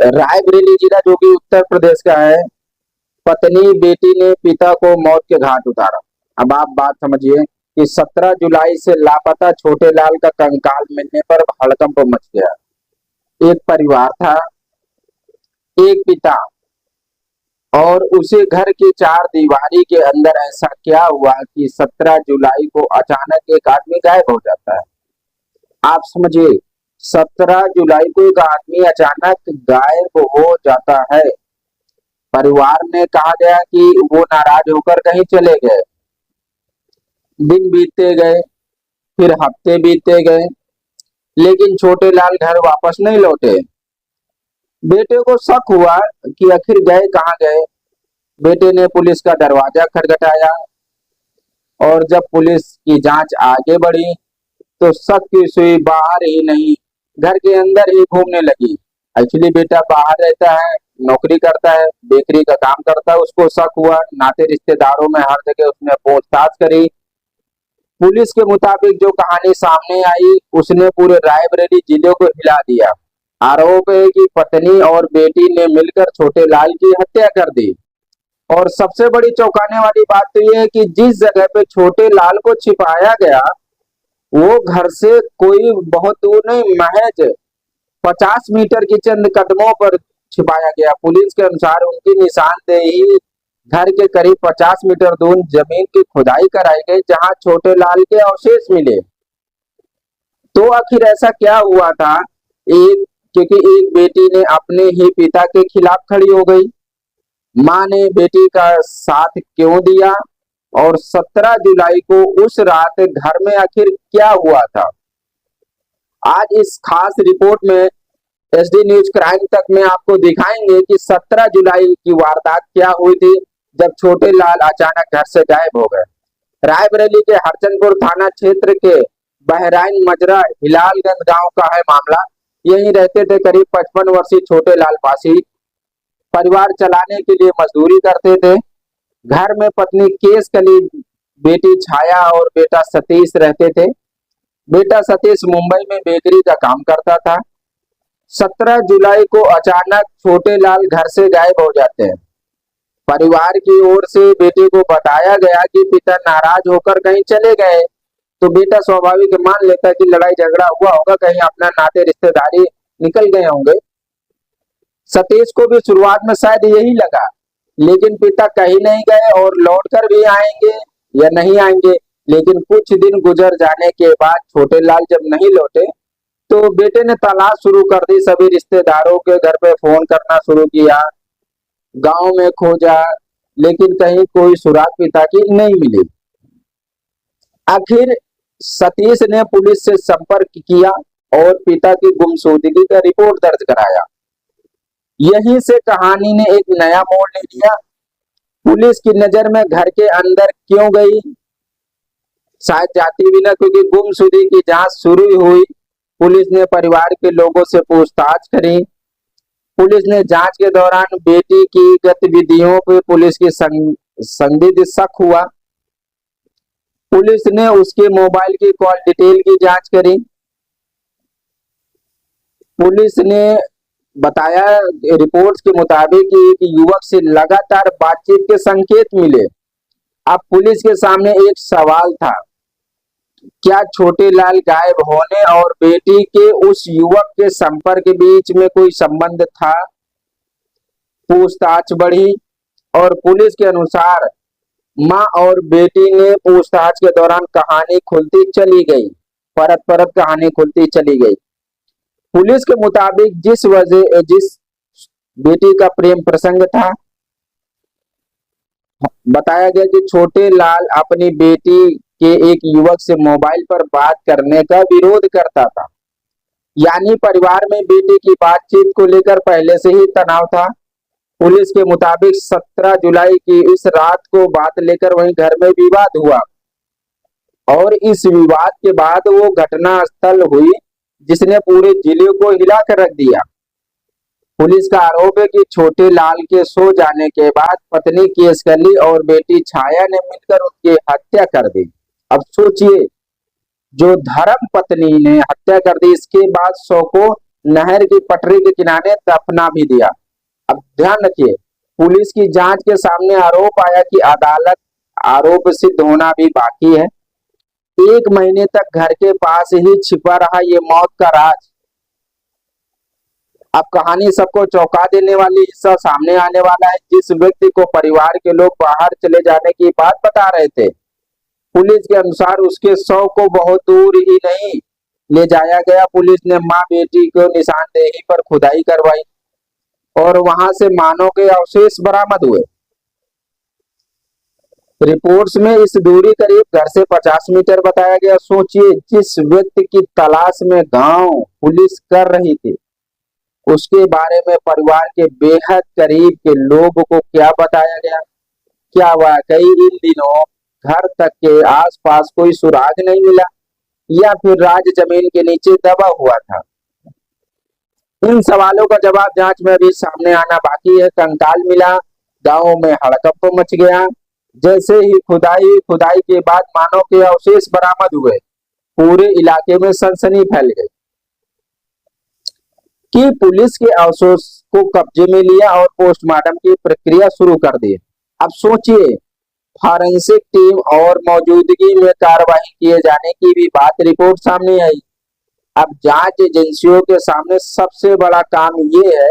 रायबरेली जिला जो कि उत्तर प्रदेश का है, पत्नी बेटी ने पिता को मौत के घाट उतारा। अब आप बात समझिए कि 17 जुलाई से लापता छोटे लाल का कंकाल मिलने पर हड़कंप मच गया। एक परिवार था, एक पिता, और उसे घर की चार दीवारी के अंदर ऐसा क्या हुआ कि 17 जुलाई को अचानक एक आदमी गायब हो जाता है। आप समझिए, 17 जुलाई को एक आदमी अचानक गायब हो जाता है। परिवार में कहा गया कि वो नाराज होकर कहीं चले गए। दिन बीतते गए, फिर हफ्ते बीतते गए, लेकिन छोटे लाल घर वापस नहीं लौटे। बेटे को शक हुआ कि आखिर गए कहाँ गए। बेटे ने पुलिस का दरवाजा खटखटाया, और जब पुलिस की जांच आगे बढ़ी तो शक की सुई बाहर ही नहीं, घर के अंदर ही घूमने लगी। एक्चुअली बेटा बाहर रहता है, नौकरी करता है, बेकरी का काम करता है। उसको शक हुआ, नाते रिश्तेदारों में हर जगह उसने पूछताछ करी। पुलिस के मुताबिक जो कहानी सामने आई उसने पूरे रायबरेली जिले को हिला दिया। आरोप है कि पत्नी और बेटी ने मिलकर छोटे लाल की हत्या कर दी। और सबसे बड़ी चौंकाने वाली बात तो यह है कि जिस जगह पे छोटे लाल को छिपाया गया वो घर से कोई बहुत दूर नहीं, महज 50 मीटर की चंद कदमों पर छिपाया गया। पुलिस के अनुसार उनकी निशानदेही घर के करीब 50 मीटर दूर जमीन की खुदाई कराई गई, जहां छोटे लाल के अवशेष मिले। तो आखिर ऐसा क्या हुआ था? क्योंकि एक बेटी ने अपने ही पिता के खिलाफ खड़ी हो गई। मां ने बेटी का साथ क्यों दिया? और 17 जुलाई को उस रात घर में आखिर क्या हुआ था? आज इस खास रिपोर्ट में एसडी न्यूज क्राइम तक में आपको दिखाएंगे कि 17 जुलाई की वारदात क्या हुई थी जब छोटे लाल अचानक घर से गायब हो गए। रायबरेली के हरचंदपुर थाना क्षेत्र के बहराइन मजरा हिलालगंज गांव का है मामला। यहीं रहते थे करीब 55 वर्षीय छोटे लाल पासी। परिवार चलाने के लिए मजदूरी करते थे। घर में पत्नी केसकली, बेटी छाया और बेटा सतीश रहते थे। बेटा सतीश मुंबई में बेकरी का काम करता था। 17 जुलाई को अचानक छोटे लाल घर से गायब हो जाते हैं। परिवार की ओर से बेटे को बताया गया कि पिता नाराज होकर कहीं चले गए, तो बेटा स्वाभाविक मान लेता है कि लड़ाई झगड़ा हुआ होगा, कहीं अपना नाते रिश्तेदारी निकल गए होंगे। सतीश को भी शुरुआत में शायद यही लगा, लेकिन पिता कहीं नहीं गए और लौटकर भी आएंगे या नहीं आएंगे। लेकिन कुछ दिन गुजर जाने के बाद छोटे लाल जब नहीं लौटे तो बेटे ने तलाश शुरू कर दी। सभी रिश्तेदारों के घर पे फोन करना शुरू किया, गांव में खोजा, लेकिन कहीं कोई सुराग पिता की नहीं मिली। आखिर सतीश ने पुलिस से संपर्क किया और पिता की गुमशुदगी का रिपोर्ट दर्ज कराया। यहीं से कहानी ने एक नया मोड़ ले लिया। पुलिस की नजर में घर के अंदर क्यों गई? शायद जाती भी ना, क्योंकि गुमशुदगी की जांच शुरू हुई। पुलिस ने परिवार के लोगों से पूछताछ करी। पुलिस ने जांच के दौरान बेटी की गतिविधियों पर पुलिस की संदिग्ध शक हुआ। पुलिस ने उसके मोबाइल की कॉल डिटेल की जांच करी। पुलिस ने बताया रिपोर्ट्स के मुताबिक कि एक युवक से लगातार बातचीत के संकेत मिले। अब पुलिस के सामने एक सवाल था, क्या छोटे लाल गायब होने और बेटी के उस युवक के संपर्क के बीच में कोई संबंध था? पूछताछ बढ़ी और पुलिस के अनुसार मां और बेटी ने पूछताछ के दौरान कहानी खुलती चली गई, परत परत कहानी खुलती चली गई। पुलिस के मुताबिक जिस बेटी का प्रेम प्रसंग था, बताया गया कि छोटे लाल अपनी बेटी के एक युवक से मोबाइल पर बात करने का विरोध करता था। यानी परिवार में बेटी की बातचीत को लेकर पहले से ही तनाव था। पुलिस के मुताबिक 17 जुलाई की इस रात को बात लेकर वहीं घर में विवाद हुआ और इस विवाद के बाद वो घटना स्थल हुई जिसने पूरे जिले को हिलाकर रख दिया। पुलिस का आरोप है कि छोटे लाल के सो जाने के बाद पत्नी केसकली और बेटी छाया ने मिलकर उनकी हत्या कर दी। अब सोचिए, जो धर्म पत्नी ने हत्या कर दी, इसके बाद शव को नहर की पटरी के किनारे दफना भी दिया। अब ध्यान रखिए, पुलिस की जांच के सामने आरोप आया कि अदालत आरोप सिद्ध होना भी बाकी है। 1 महीने तक घर के पास ही छिपा रहा ये मौत का राज। अब कहानी सबको चौंका देने वाली हिस्सा सामने आने वाला है। जिस व्यक्ति को परिवार के लोग बाहर चले जाने की बात बता रहे थे, पुलिस के अनुसार उसके शव को बहुत दूर ही नहीं ले जाया गया। पुलिस ने मां बेटी को निशानदेही पर खुदाई करवाई और वहां से मानव के अवशेष बरामद हुए। रिपोर्ट्स में इस दूरी करीब घर से 50 मीटर बताया गया। सोचिए, जिस व्यक्ति की तलाश में गांव पुलिस कर रही थी, उसके बारे में परिवार के बेहद करीब के लोगों को क्या बताया गया? क्या वाकई इन दिनों घर तक के आसपास कोई सुराग नहीं मिला, या फिर राज जमीन के नीचे दबा हुआ था? इन सवालों का जवाब जांच में अभी सामने आना बाकी है। कंकाल मिला, गांव में हड़कंप मच गया। जैसे ही खुदाई के बाद मानव के अवशेष बरामद हुए, पूरे इलाके में सनसनी फैल गई कि पुलिस के अवशेष को कब्जे में लिया और पोस्टमार्टम की प्रक्रिया शुरू कर दी। अब सोचिए, फॉरेंसिक टीम और मौजूदगी में कार्रवाई किए जाने की भी बात रिपोर्ट सामने आई। अब जांच एजेंसियों के सामने सबसे बड़ा काम ये है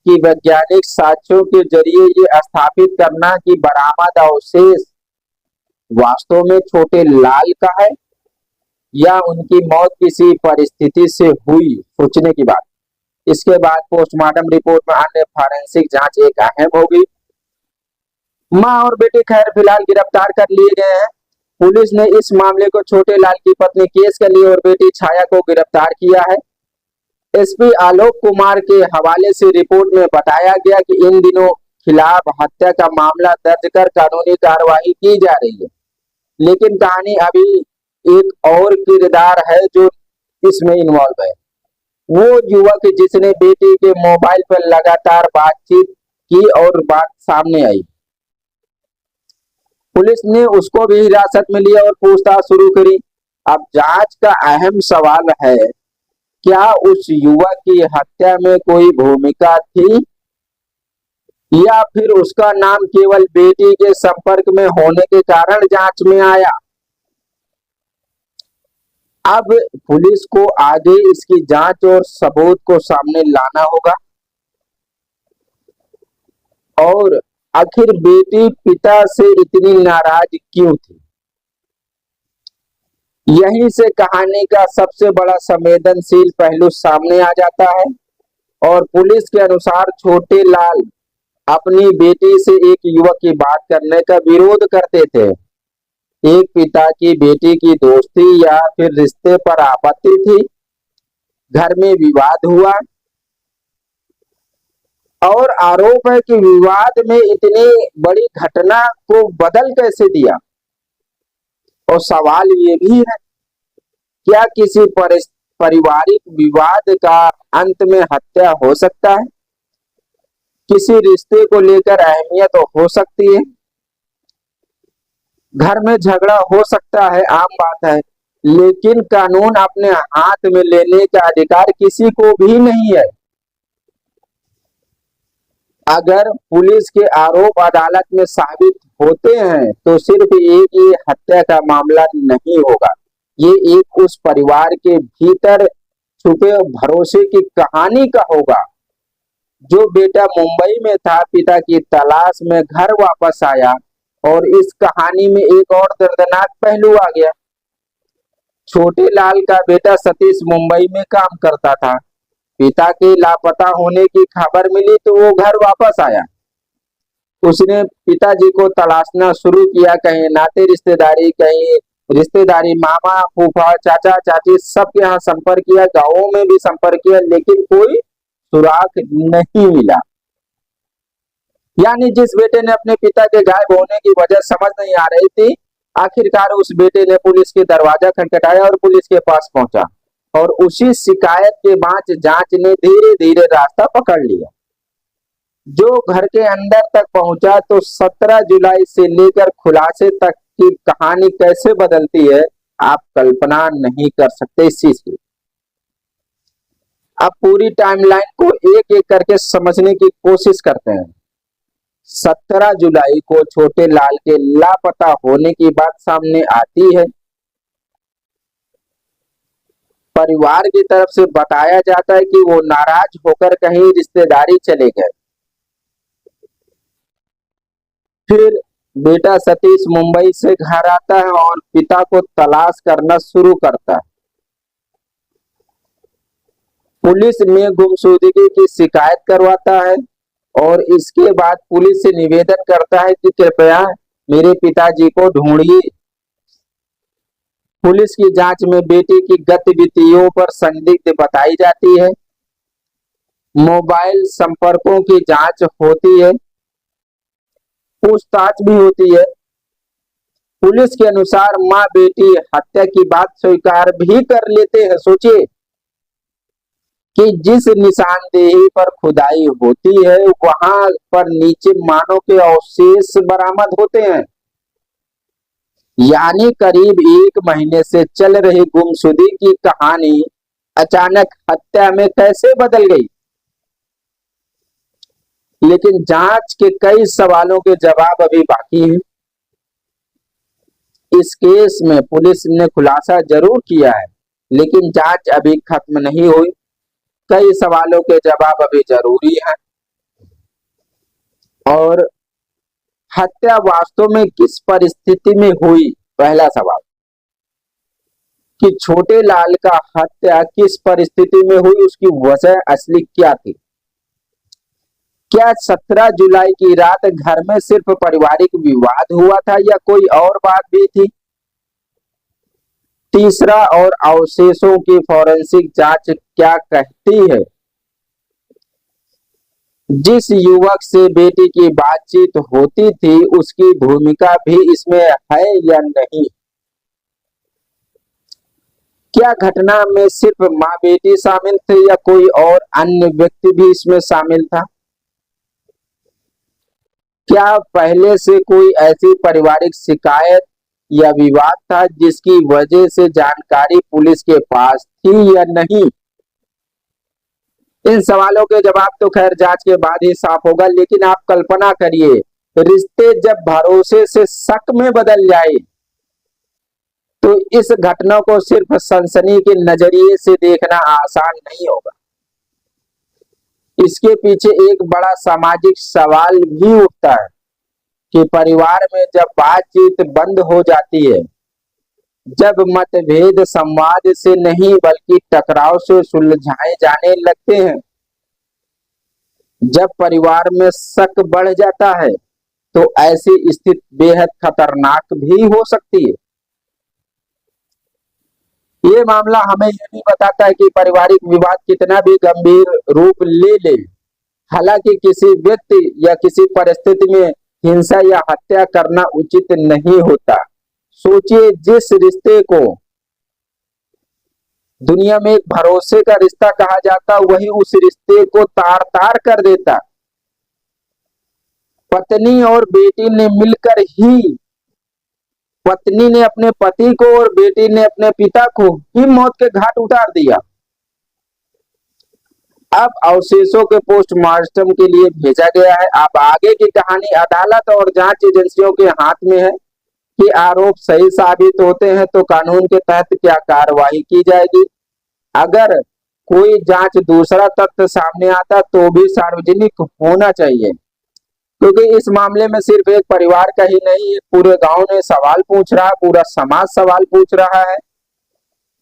कि वैज्ञानिक साक्ष्यों के जरिए ये स्थापित करना कि बरामद अवशेष वास्तव में छोटे लाल का है या उनकी मौत किसी परिस्थिति से हुई। सोचने की बात। इसके बाद पोस्टमार्टम रिपोर्ट में अन्य फॉरेंसिक जांच एक अहम होगी। मां और बेटे खैर फिलहाल गिरफ्तार कर लिए गए हैं। पुलिस ने इस मामले को छोटे लाल की पत्नी केस के लिए और बेटी छाया को गिरफ्तार किया है। एसपी आलोक कुमार के हवाले से रिपोर्ट में बताया गया कि इन दिनों खिलाफ हत्या का मामला दर्ज कर कानूनी कार्रवाई की जा रही है। लेकिन कहानी अभी एक और किरदार है जो इसमें इन्वॉल्व है। वो युवक जिसने बेटी के मोबाइल पर लगातार बातचीत की और बात सामने आई। पुलिस ने उसको भी हिरासत में लिया और पूछताछ शुरू करी। अब जांच का अहम सवाल है, क्या उस युवक की हत्या में कोई भूमिका थी या फिर उसका नाम केवल बेटी के संपर्क में होने के कारण जांच में आया? अब पुलिस को आगे इसकी जांच और सबूत को सामने लाना होगा। और आखिर बेटी पिता से इतनी नाराज क्यों थी? यहीं से कहानी का सबसे बड़ा संवेदनशील पहलू सामने आ जाता है। और पुलिस के अनुसार छोटे लाल अपनी बेटी से एक युवक की बात करने का विरोध करते थे। एक पिता की बेटी की दोस्ती या फिर रिश्ते पर आपत्ति थी। घर में विवाद हुआ और आरोप है कि विवाद में इतनी बड़ी घटना को बदल कैसे दिया। और सवाल ये भी है, क्या किसी पारिवारिक विवाद का अंत में हत्या हो सकता है? किसी रिश्ते को लेकर अहमियत हो सकती है, घर में झगड़ा हो सकता है, आम बात है। लेकिन कानून अपने हाथ में लेने का अधिकार किसी को भी नहीं है। अगर पुलिस के आरोप अदालत में साबित होते हैं तो सिर्फ एक ये हत्या का मामला नहीं होगा, ये एक उस परिवार के भीतर छुपे भरोसे की कहानी का होगा। जो बेटा मुंबई में था, पिता की तलाश में घर वापस आया और इस कहानी में एक और दर्दनाक पहलू आ गया। छोटे लाल का बेटा सतीश मुंबई में काम करता था। पिता के लापता होने की खबर मिली तो वो घर वापस आया। उसने पिताजी को तलाशना शुरू किया, कहीं नाते रिश्तेदारी, कहीं रिश्तेदारी, मामा फूफा चाचा चाची सबके यहाँ संपर्क किया, गांवों में भी संपर्क किया, लेकिन कोई सुराग नहीं मिला। यानी जिस बेटे ने अपने पिता के गायब होने की वजह समझ नहीं आ रही थी, आखिरकार उस बेटे ने पुलिस के दरवाजा खटखटाया और पुलिस के पास पहुंचा। और उसी शिकायत के बाद जांच ने धीरे धीरे रास्ता पकड़ लिया। जो घर के अंदर तक पहुंचा तो 17 जुलाई से लेकर खुलासे तक की कहानी कैसे बदलती है, आप कल्पना नहीं कर सकते इस चीज की। अब पूरी टाइमलाइन को एक एक करके समझने की कोशिश करते हैं। 17 जुलाई को छोटे लाल के लापता होने की बात सामने आती है। परिवार की तरफ से बताया जाता है कि वो नाराज होकर कहीं रिश्तेदारी चले गए। फिर बेटा सतीश मुंबई से घर आता है और पिता को तलाश करना शुरू करता है। पुलिस में गुमशुदगी की शिकायत करवाता है और इसके बाद पुलिस से निवेदन करता है कि कृपया मेरे पिताजी को ढूंढिए। पुलिस की जांच में बेटी की गतिविधियों पर संदिग्ध बताई जाती है। मोबाइल संपर्कों की जांच होती है, पूछताछ भी होती है। पुलिस के अनुसार मां बेटी हत्या की बात स्वीकार भी कर लेते हैं। सोचिए कि जिस निशानदेही पर खुदाई होती है वहां पर नीचे मानव के अवशेष बरामद होते हैं। यानी करीब 1 महीने से चल रही गुमशुदगी की कहानी अचानक हत्या में कैसे बदल गई। लेकिन जांच के कई सवालों के जवाब अभी बाकी हैं। इस केस में पुलिस ने खुलासा जरूर किया है, लेकिन जांच अभी खत्म नहीं हुई। कई सवालों के जवाब अभी जरूरी हैं। और हत्या वास्तव में किस परिस्थिति में हुई? पहला सवाल कि छोटे लाल का हत्या किस परिस्थिति में हुई, उसकी वजह असली क्या थी? क्या 17 जुलाई की रात घर में सिर्फ पारिवारिक विवाद हुआ था या कोई और बात भी थी? तीसरा, और अवशेषों की फॉरेंसिक जांच क्या कहती है? जिस युवक से बेटी की बातचीत होती थी उसकी भूमिका भी इसमें है या नहीं? क्या घटना में सिर्फ मां बेटी शामिल थे या कोई और अन्य व्यक्ति भी इसमें शामिल था? क्या पहले से कोई ऐसी पारिवारिक शिकायत या विवाद था जिसकी वजह से जानकारी पुलिस के पास थी या नहीं? इन सवालों के जवाब तो खैर जांच के बाद ही साफ होगा, लेकिन आप कल्पना करिए रिश्ते जब भरोसे से शक में बदल जाए तो इस घटना को सिर्फ सनसनी के नजरिए से देखना आसान नहीं होगा। इसके पीछे एक बड़ा सामाजिक सवाल भी उठता है कि परिवार में जब बातचीत बंद हो जाती है, जब मतभेद संवाद से नहीं बल्कि टकराव से सुलझाए जाने लगते हैं, जब परिवार में शक बढ़ जाता है तो ऐसी स्थिति बेहद खतरनाक भी हो सकती है। ये मामला हमें ये नहीं बताता है कि पारिवारिक विवाद कितना भी गंभीर रूप ले ले, हालांकि किसी व्यक्ति या किसी परिस्थिति में हिंसा या हत्या करना उचित नहीं होता। सोचिए, जिस रिश्ते को दुनिया में एक भरोसे का रिश्ता कहा जाता वही उस रिश्ते को तार तार कर देता। पत्नी और बेटी ने मिलकर ही, पत्नी ने अपने पति को और बेटी ने अपने पिता को ही मौत के घाट उतार दिया। अब अवशेषों के पोस्टमार्टम के लिए भेजा गया है। अब आगे की कहानी अदालत और जांच एजेंसियों के हाथ में है कि आरोप सही साबित होते हैं तो कानून के तहत क्या कार्रवाई की जाएगी। अगर कोई जांच दूसरा तथ्य सामने आता तो भी सार्वजनिक होना चाहिए, क्योंकि इस मामले में सिर्फ एक परिवार का ही नहीं, पूरे गांव ने सवाल पूछ रहा है, पूरा समाज सवाल पूछ रहा है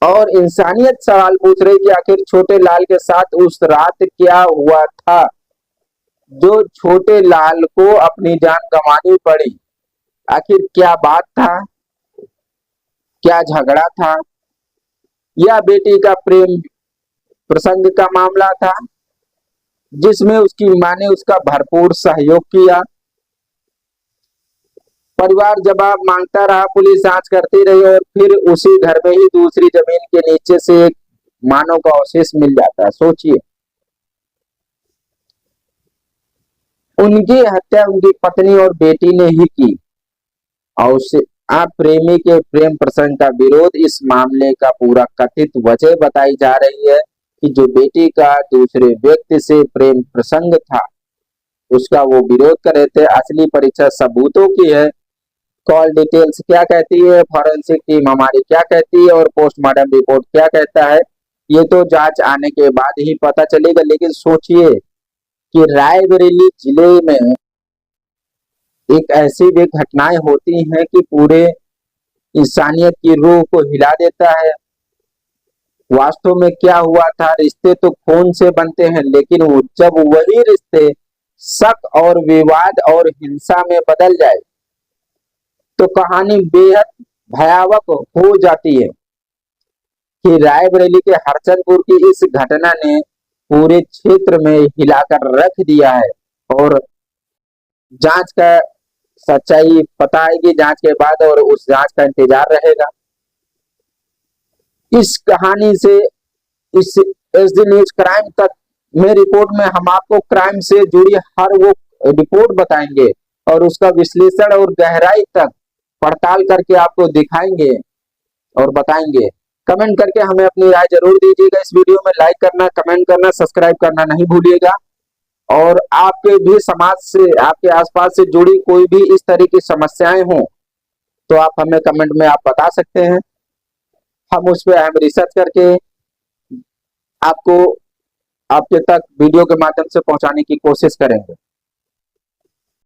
और इंसानियत सवाल पूछ रही कि आखिर छोटे लाल के साथ उस रात क्या हुआ था जो छोटे लाल को अपनी जान गंवानी पड़ी। आखिर क्या बात था, क्या झगड़ा था या बेटी का प्रेम प्रसंग का मामला था जिसमें उसकी मां ने उसका भरपूर सहयोग किया। परिवार जवाब मांगता रहा, पुलिस जांच करती रही और फिर उसी घर में ही दूसरी जमीन के नीचे से एक मानव का अवशेष मिल जाता है। सोचिए, उनकी हत्या उनकी पत्नी और बेटी ने ही की। आप प्रेमी के प्रेम प्रसंग का विरोध इस मामले का पूरा कथित वजह बताई जा रही है। कि जो बेटी का दूसरे व्यक्ति से प्रेम प्रसंग था उसका वो विरोध कर रहे थे। असली परीक्षा सबूतों की है। कॉल डिटेल्स क्या कहती है, फॉरेंसिक टीम हमारी क्या कहती है और पोस्टमार्टम रिपोर्ट क्या कहता है, ये तो जांच आने के बाद ही पता चलेगा। लेकिन सोचिए कि रायबरेली जिले में एक ऐसी भी घटनाएं होती हैं कि पूरे इंसानियत की रूह को हिला देता है। वास्तव में क्या हुआ था, रिश्ते तो खून से बनते हैं, लेकिन जब वही रिश्ते शक और विवाद और हिंसा में बदल जाए तो कहानी बेहद भयावह हो जाती है। कि रायबरेली के हरचंदपुर की इस घटना ने पूरे क्षेत्र में हिलाकर रख दिया है और जांच का सच्चाई पता आएगी जांच के बाद और उस जांच का इंतजार रहेगा। इस कहानी से इस एसडी न्यूज क्राइम तक में रिपोर्ट में हम आपको क्राइम से जुड़ी हर वो रिपोर्ट बताएंगे और उसका विश्लेषण और गहराई तक पड़ताल करके आपको दिखाएंगे और बताएंगे। कमेंट करके हमें अपनी राय जरूर दीजिएगा। इस वीडियो में लाइक करना, कमेंट करना, सब्सक्राइब करना नहीं भूलिएगा। और आपके भी समाज से, आपके आसपास से जुड़ी कोई भी इस तरह की समस्याएं हो तो आप हमें कमेंट में आप बता सकते हैं। हम उस पर अहम रिसर्च करके आपको आपके तक वीडियो के माध्यम से पहुंचाने की कोशिश करेंगे।